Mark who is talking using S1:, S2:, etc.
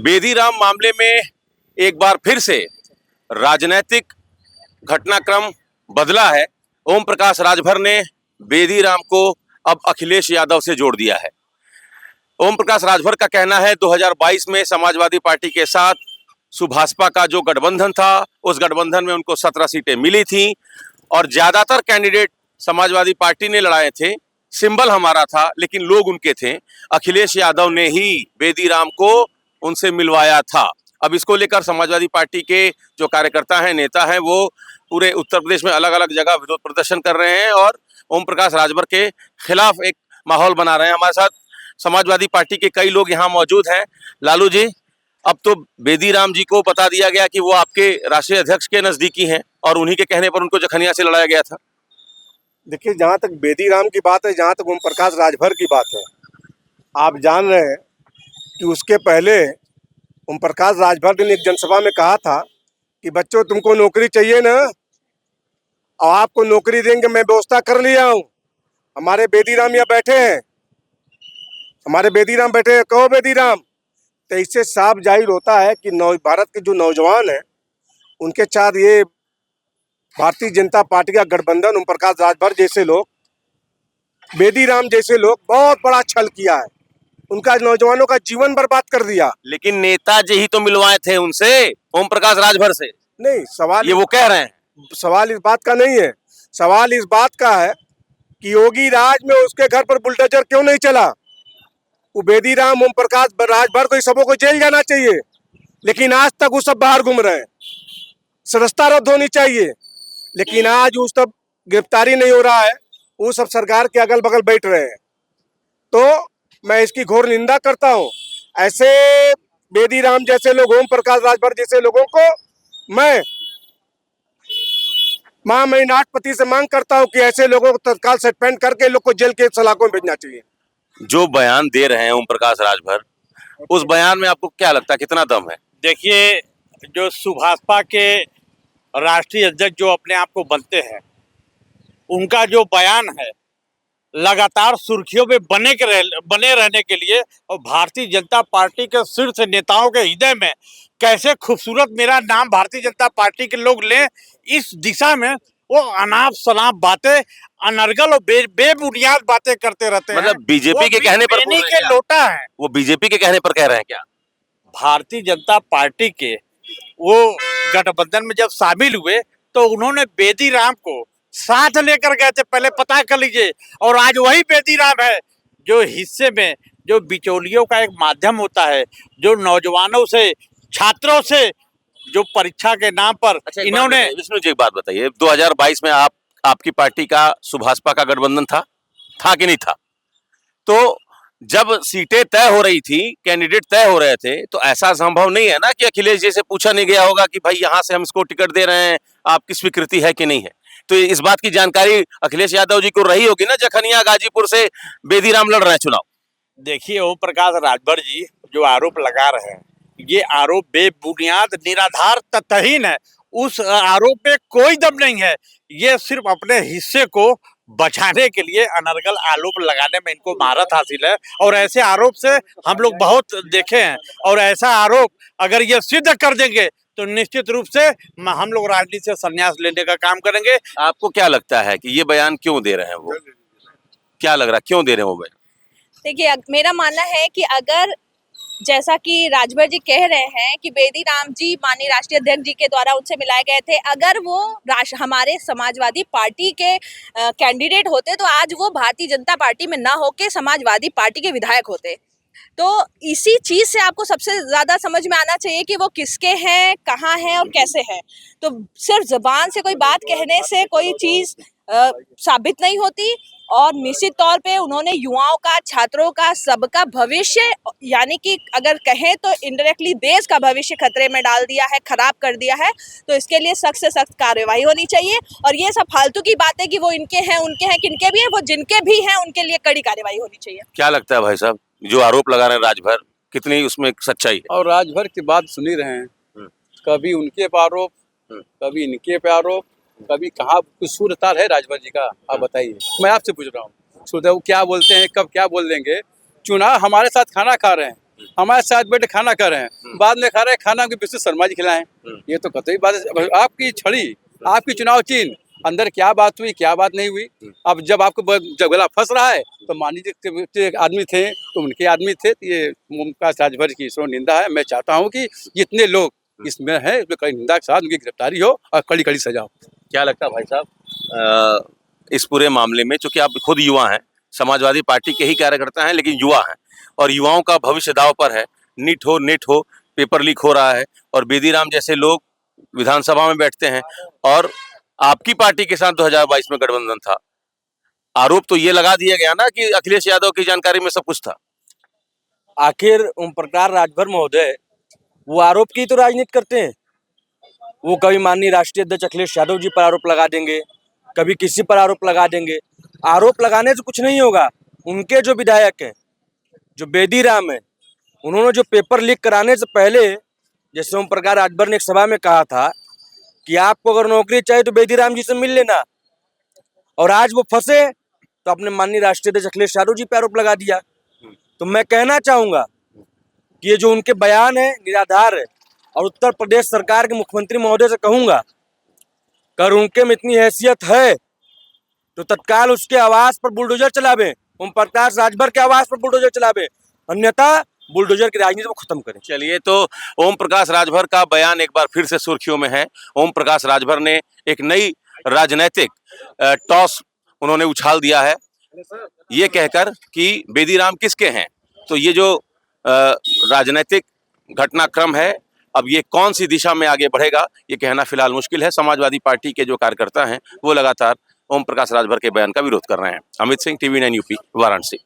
S1: बेदीराम मामले में एक बार फिर से राजनीतिक घटनाक्रम बदला है। ओम प्रकाश राजभर ने बेदीराम को अब अखिलेश यादव से जोड़ दिया है। ओम प्रकाश राजभर का कहना है 2022 में समाजवादी पार्टी के साथ सुभाषपा का जो गठबंधन था, उस गठबंधन में उनको 17 सीटें मिली थी और ज्यादातर कैंडिडेट समाजवादी पार्टी ने लड़ाए थे। सिंबल हमारा था, लेकिन लोग उनके थे। अखिलेश यादव ने ही बेदीराम को उनसे मिलवाया था। अब इसको लेकर समाजवादी पार्टी के जो कार्यकर्ता हैं, नेता हैं, वो पूरे उत्तर प्रदेश में अलग अलग जगह विरोध प्रदर्शन कर रहे हैं और ओम प्रकाश राजभर के खिलाफ एक माहौल बना रहे हैं। हमारे साथ समाजवादी पार्टी के कई लोग यहाँ मौजूद हैं। लालू जी, अब तो बेदीराम जी को बता दिया गया कि वो आपके राष्ट्रीय अध्यक्ष के नजदीकी हैं और उन्हीं के कहने पर उनको जखनिया से लड़ाया गया था।
S2: देखिए, जहाँ तक बेदीराम की बात है, जहाँ तक ओम प्रकाश राजभर की बात है, आप जान रहे हैं कि उसके पहले ओम प्रकाश राजभर ने एक जनसभा में कहा था कि बच्चों, तुमको नौकरी चाहिए ना, और आपको नौकरी देंगे, मैं व्यवस्था कर लिया हूँ। हमारे बेदीराम यहाँ बैठे हैं, हमारे बेदीराम बैठे हैं, कहो बेदीराम। तो इससे साफ जाहिर होता है कि भारत के जो नौजवान हैं, उनके साथ ये भारतीय जनता पार्टी का गठबंधन, ओम प्रकाश राजभर जैसे लोग, बेदीराम जैसे लोग, बहुत बड़ा छल किया है। उनका नौजवानों का जीवन बर्बाद कर दिया।
S1: लेकिन नेताजी ही तो मिलवाए थे उनसे, ओम प्रकाश राजभर से।
S2: नहीं, सवाल
S1: ये वो कह रहे हैं।
S2: सवाल इस बात का नहीं है। सवाल इस बात का है कि योगी राज में उसके घर पर बुलडोजर क्यों नहीं चला। वो बेदीराम, ओम प्रकाश राजभर को सबों को जेल जाना चाहिए, लेकिन आज तक वो सब बाहर घूम रहे हैं। सदस्यता रद्द होनी चाहिए, लेकिन आज उस सब गिरफ्तारी नहीं हो रहा है। वो सब सरकार के अगल बगल बैठ रहे हैं। तो मैं इसकी घोर निंदा करता हूँ। ऐसे बेदीराम जैसे लोग, ओम प्रकाश राजभर जैसे लोगों को मैं राष्ट्रपति से मांग करता हूँ कि ऐसे लोगों को तत्काल सस्पेंड करके लोग को जेल के सलाखों में भेजना चाहिए।
S1: जो बयान दे रहे हैं ओम प्रकाश राजभर, उस बयान में आपको क्या लगता है, कितना दम है?
S3: देखिए, जो सुभाषपा के राष्ट्रीय अध्यक्ष जो अपने आप को बनते हैं, उनका जो बयान है लगातार सुर्खियों में बने रहने के लिए और भारतीय जनता पार्टी के शीर्ष नेताओं के हृदय में कैसे खूबसूरत मेरा नाम भारतीय जनता पार्टी के लोग लें, इस दिशा में वो अनाप शनाप बातें, अनर्गल और बेबुनियाद बातें करते रहते हैं।
S1: मतलब बीजेपी के कहने पर बोल रहे हैं क्या?
S3: लोटा है
S1: वो बीजेपी के कहने पर कह रहे हैं क्या?
S3: भारतीय जनता पार्टी के वो गठबंधन में जब शामिल हुए तो उन्होंने बेदीराम को साथ लेकर गए थे, पहले पता कर लीजिए। और आज वही बेदीराम है जो हिस्से में जो बिचौलियों का एक माध्यम होता है, जो नौजवानों से, छात्रों से जो परीक्षा के नाम पर इन्होंने।
S1: विष्णु जी, एक बात बताइए, 2022 में आपकी पार्टी का सुभाषपा का गठबंधन था कि नहीं था? तो जब सीटें तय हो रही थी, कैंडिडेट तय हो रहे थे, तो ऐसा संभव नहीं है ना कि अखिलेश जी से पूछा नहीं गया होगा कि भाई यहाँ से हम इसको टिकट दे रहे हैं, आपकी स्वीकृति है कि नहीं है? तो इस बात की जानकारी अखिलेश यादव जी को रही होगी ना, जखनिया गाजीपुर से बेदीराम लड़ रहे हैं चुनाव।
S3: देखिए, ओम प्रकाश राजभर जी जो आरोप लगा रहे हैं, ये आरोप बेबुनियाद, निराधार, तथ्यहीन है। उस आरोप पे कोई दम नहीं है। ये सिर्फ अपने हिस्से को बचाने के लिए अनर्गल आरोप लगाने में इनको महारत हासिल है और ऐसे आरोप से हम लोग बहुत देखे हैं। और ऐसा आरोप अगर ये सिद्ध कर देंगे तो निश्चित रूप से हम लोग राजनीति से संन्यास लेने का काम करेंगे।
S1: आपको क्या लगता है कि ये बयान क्यों दे रहे हैं वो? क्या लग रहा है, क्यों दे रहे हैं वो बयान?
S4: देखिए, मेरा मानना है कि अगर जैसा कि राजभर जी कह रहे हैं कि बेदीराम जी माननीय राष्ट्रीय अध्यक्ष जी के द्वारा उनसे मिलाए गए थे, अगर वो हमारे समाजवादी पार्टी के कैंडिडेट होते तो आज वो भारतीय जनता पार्टी में ना होके समाजवादी पार्टी के विधायक होते। तो इसी चीज़ से आपको सबसे ज़्यादा समझ में आना चाहिए कि वो किसके हैं, कहाँ हैं और कैसे हैं। तो सिर्फ ज़बान से कोई बात कहने से कोई चीज़ साबित नहीं होती। और निश्चित तौर पे उन्होंने युवाओं का, छात्रों का, सबका भविष्य, यानी कि अगर कहें तो इनडायरेक्टली देश का भविष्य खतरे में डाल दिया है, खराब कर दिया है। तो इसके लिए सख्त से सख्त कार्रवाई होनी चाहिए। और ये सब फालतू की बातें कि वो इनके हैं, उनके हैं, किनके भी हैं, वो जिनके भी हैं उनके लिए कड़ी कार्रवाई होनी चाहिए।
S1: क्या लगता है भाई साहब, जो आरोप लगा रहे हैं राजभर, कितनी उसमें सच्चाई है?
S5: और राजभर की बात सुन ही रहे हैं, कभी उनके पे आरोप, कभी इनके पे आरोप, कभी कहाँ कुछ सूरताल है राजभर जी का? आप बताइए, मैं आपसे पूछ रहा हूँ। सूरत वो क्या बोलते हैं, कब क्या बोल देंगे? चुनाव हमारे साथ खाना खा रहे हैं, हमारे साथ बैठे खाना खा रहे हैं, बाद में खा रहे हैं खाना उनके विष्णु शर्मा जी खिलाएं। ये तो कतई बात है। आपकी छड़ी, आपकी चुनाव चिन्ह, अंदर क्या बात हुई क्या बात नहीं हुई। अब जब आपको जब गला फंस रहा है तो मान लीजिए एक आदमी थे तो उनके आदमी थे, तो ये ओमप्रकाश राजभर की इसरो निंदा है। मैं चाहता हूँ कि जितने लोग इसमें हैं उसमें कड़ी निंदा के साथ उनकी गिरफ्तारी हो और कड़ी कड़ी सजा हो।
S1: क्या लगता है भाई साहब इस पूरे मामले में, चूंकि आप खुद युवा हैं, समाजवादी पार्टी के ही कार्यकर्ता हैं लेकिन युवा हैं, और युवाओं का भविष्य दांव पर है, नीट हो नेट हो, पेपर लीक हो रहा है, और बेदीराम जैसे लोग विधानसभा में बैठते हैं, और आपकी पार्टी के साथ 2022 में गठबंधन था। आरोप तो ये लगा दिया गया ना कि अखिलेश यादव की जानकारी में सब कुछ था।
S6: आखिर ओम प्रकाश राजभर महोदय वो आरोप की तो राजनीति करते हैं। वो कभी माननीय राष्ट्रीय अध्यक्ष अखिलेश यादव जी पर आरोप लगा देंगे, कभी किसी पर आरोप लगा देंगे। आरोप लगाने से कुछ नहीं होगा। उनके जो विधायक हैं, जो बेदीराम है, उन्होंने जो पेपर लीक कराने से पहले, जैसे ओम प्रकाश राजभर ने एक सभा में कहा था कि आपको अगर नौकरी चाहिए तो बेदीराम जी से मिल लेना, और आज वो फंसे तो अपने माननीय राष्ट्रीय अध्यक्ष अखिलेश यादव जी पर आरोप लगा दिया। तो मैं कहना चाहूंगा कि ये जो उनके बयान है निराधार है, और उत्तर प्रदेश सरकार के मुख्यमंत्री महोदय से कहूंगा, अगर उनके में इतनी हैसियत है तो तत्काल उसके आवास पर बुलडोजर चलावे, ओम प्रकाश राजभर के आवास पर बुलडोजर चलावे, अन्यथा बुलडोजर की राजनीति को खत्म करें।
S1: चलिए, तो ओम प्रकाश राजभर का बयान एक बार फिर से सुर्खियों में है। ओम प्रकाश राजभर ने एक नई राजनीतिक टॉस उन्होंने उछाल दिया है, ये कहकर कि बेदीराम किसके हैं। तो ये जो राजनीतिक घटनाक्रम है, अब ये कौन सी दिशा में आगे बढ़ेगा ये कहना फिलहाल मुश्किल है। समाजवादी पार्टी के जो कार्यकर्ता हैं वो लगातार ओम प्रकाश राजभर के बयान का विरोध कर रहे हैं। Amit Singh, TV9 UP, Varanasi.